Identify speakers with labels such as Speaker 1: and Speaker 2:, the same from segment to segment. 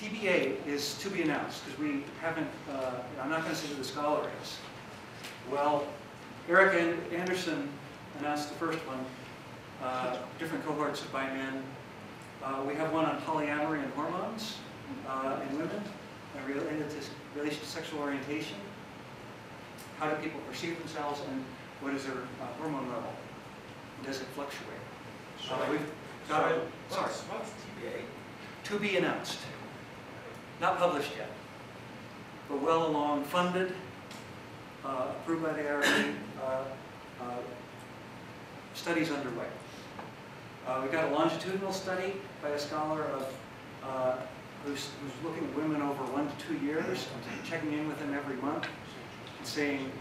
Speaker 1: TBA is to be announced, because we haven't, I'm not going to say who the scholar is. Well, Eric Anderson announced the first one, different cohorts of bi men. We have one on polyamory and hormones in women, related to relation to sexual orientation. How do people perceive themselves, and what is their hormone level? Does it fluctuate? We've got
Speaker 2: what's TBA?
Speaker 1: To be announced. Not published yet, but well along, funded, approved by the IRB, studies underway. We've got a longitudinal study by a scholar of who's looking at women over 1 to 2 years, checking in with them every month, and saying,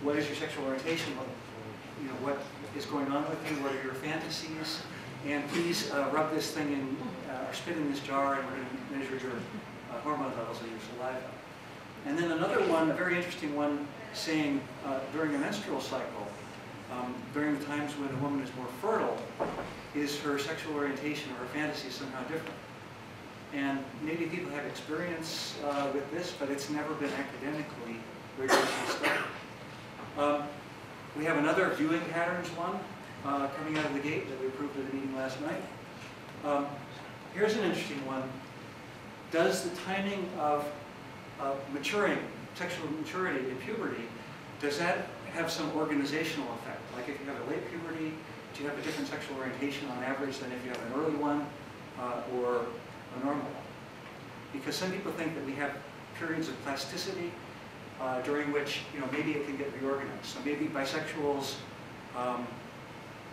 Speaker 1: what is your sexual orientation? What is going on with you? What are your fantasies? And please rub this thing in, or spit in this jar, and we're going to measure your hormone levels in your saliva. And then another one, a very interesting one, saying during a menstrual cycle, during the times when a woman is more fertile, is her sexual orientation or her fantasy somehow different? And maybe people have experience with this, but it's never been academically rigorously studied. We have another viewing patterns one coming out of the gate that we approved at the meeting last night. Here's an interesting one. Does the timing of maturing, sexual maturity in puberty, does that have some organizational effect? Like if you have a late puberty, do you have a different sexual orientation on average than if you have an early one or a normal one? Because some people think that we have periods of plasticity during which maybe it can get reorganized. So maybe bisexuals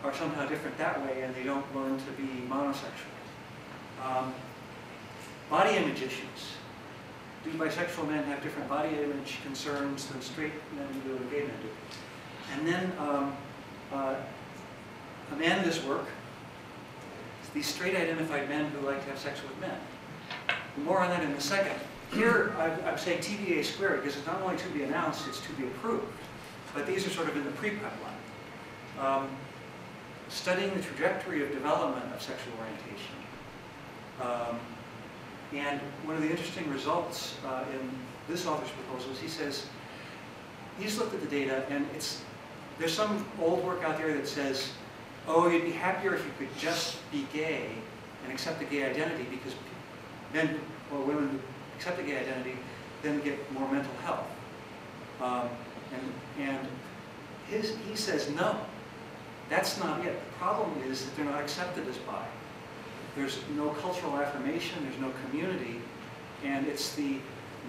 Speaker 1: are somehow different that way, and they don't learn to be monosexual. Body image issues. Do bisexual men have different body image concerns than straight men do and gay men do? And then Amanda's work, these straight identified men who like to have sex with men. More on that in a second. Here I'm saying TBA squared because it's not only to be announced, it's to be approved. But these are sort of in the pre-pipeline. Studying the trajectory of development of sexual orientation. And one of the interesting results in this author's proposal is he says, he's looked at the data, and there's some old work out there that says, oh, you'd be happier if you could just be gay and accept the gay identity, because men or women who accept the gay identity then get more mental health. He says, no, that's not it. The problem is that they're not accepted as bi. There's no cultural affirmation, there's no community, and it's the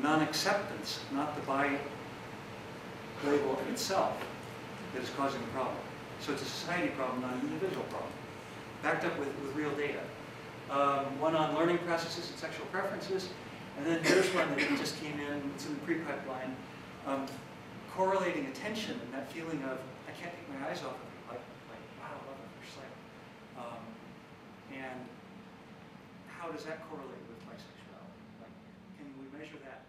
Speaker 1: non-acceptance, not the bi label itself, that is causing the problem. So it's a society problem, not an individual problem. Backed up with real data. One on learning processes and sexual preferences, and then here's one that just came in, it's in the pre-pipeline, correlating attention and that feeling of, I can't take my eyes off of you, like wow, love at first sight. And how does that correlate with bisexuality? Like, can we measure that